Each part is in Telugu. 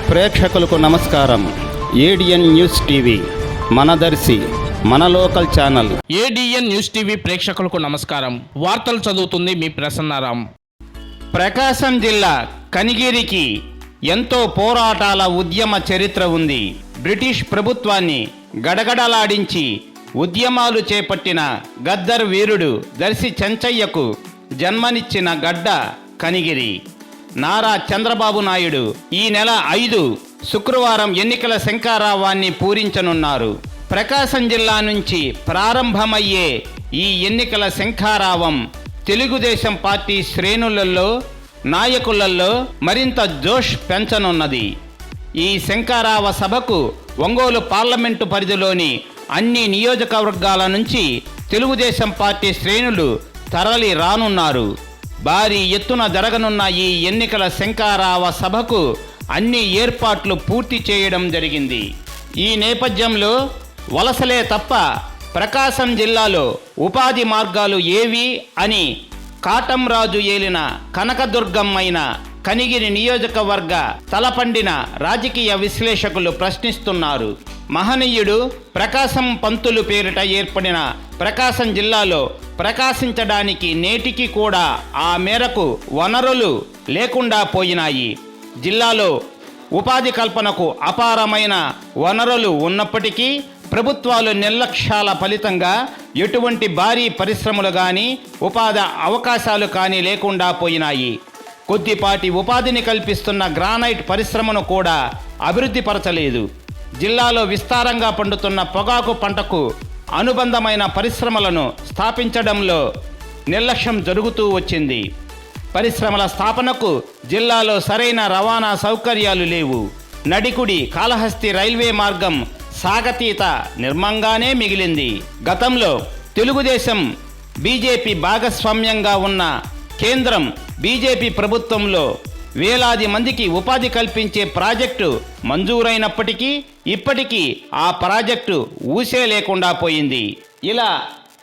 ప్రేక్షకులకు నమస్కారం. ఏడిఎన్ న్యూస్ టీవీ మనదర్శి మన local channel. ADN news TV ప్రేక్షకులకు నమస్కారం. వార్తలు చదువుతుంది మీ ప్రసన్నారాం. ప్రకాశం జిల్లా కనిగిరికి ఎంతో పోరాటాల ఉద్యమ చరిత్ర ఉంది. బ్రిటిష్ ప్రభుత్వాన్ని గడగడలాడించి ఉద్యమాలు చేపట్టిన గద్దర్ వీరుడు దర్శి చెంచయ్యకు జన్మనిచ్చిన గడ్డ కనిగిరి. నారా చంద్రబాబు నాయుడు ఈ నెల 5 శుక్రవారం ఎన్నికల శంఖారావాన్ని పూరించనున్నారు. ప్రకాశం జిల్లా నుంచి ప్రారంభమయ్యే ఈ ఎన్నికల శంఖారావం తెలుగుదేశం పార్టీ శ్రేణులలో నాయకులలో మరింత జోష్ పెంచనున్నది. ఈ శంఖారావ సభకు ఒంగోలు పార్లమెంటు పరిధిలోని అన్ని నియోజకవర్గాల నుంచి తెలుగుదేశం పార్టీ శ్రేణులు తరలి రానున్నారు. భారీ ఎత్తున జరగనున్న ఈ ఎన్నికల శంఖారావ సభకు అన్ని ఏర్పాట్లు పూర్తి చేయడం జరిగింది. ఈ నేపథ్యంలో వలసలే తప్ప ప్రకాశం జిల్లాలో ఉపాధి మార్గాలు ఏవి అని కాటంరాజు ఏలిన కనకదుర్గమ్మైన కనిగిరి నియోజకవర్గ తలపండిన రాజకీయ విశ్లేషకులు ప్రశ్నిస్తున్నారు. మహనీయుడు ప్రకాశం పంతులు పేరిట ఏర్పడిన ప్రకాశం జిల్లాలో ప్రకాశించడానికి నేటికి కూడా ఆ మేరకు వనరులు లేకుండా పోయినాయి. జిల్లాలో ఉపాధి కల్పనకు అపారమైన వనరులు ఉన్నప్పటికీ ప్రభుత్వాలు నిర్లక్ష్యాల ఫలితంగా ఎటువంటి భారీ పరిశ్రమలు కానీ ఉపాధి అవకాశాలు కానీ లేకుండా పోయినాయి. కొద్దిపాటి ఉపాధిని కల్పిస్తున్న గ్రానైట్ పరిశ్రమను కూడా అభివృద్ధి పరచలేదు. జిల్లాలో విస్తారంగా పండుతున్న పొగాకు పంటకు అనుబంధమైన పరిశ్రమలను స్థాపించడంలో నిర్లక్ష్యం జరుగుతూ వచ్చింది. పరిశ్రమల స్థాపనకు జిల్లాలో సరైన రవాణా సౌకర్యాలు లేవు. నడికుడి కాళహస్తి రైల్వే మార్గం సాగతీత నిర్మంగానే మిగిలింది. గతంలో తెలుగుదేశం బీజేపీ భాగస్వామ్యంగా ఉన్న కేంద్రం బీజేపీ ప్రభుత్వంలో వేలాది మందికి ఉపాధి కల్పించే ప్రాజెక్టు మంజూరైనప్పటికీ ఇప్పటికీ ఆ ప్రాజెక్టు ఊసే లేకుండా పోయింది. ఇలా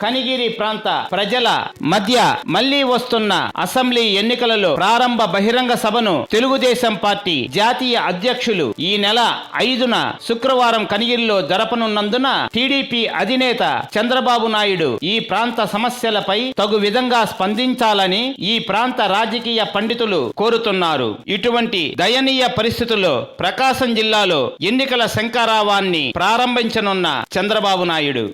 కనిగిరి ప్రాంత ప్రజల మధ్య మళ్లీ వస్తున్న అసెంబ్లీ ఎన్నికలలో ప్రారంభ బహిరంగ సభను తెలుగుదేశం పార్టీ జాతీయ అధ్యక్షులు ఈ నెల 5న శుక్రవారం కనిగిరిలో జరపనున్నందున టీడీపీ అధినేత చంద్రబాబు నాయుడు ఈ ప్రాంత సమస్యలపై తగు విధంగా స్పందించాలని ఈ ప్రాంత రాజకీయ పండితులు కోరుతున్నారు. ఇటువంటి దయనీయ పరిస్థితుల్లో ప్రకాశం జిల్లాలో ఎన్నికల శంఖారావాన్ని ప్రారంభించనున్న చంద్రబాబు నాయుడు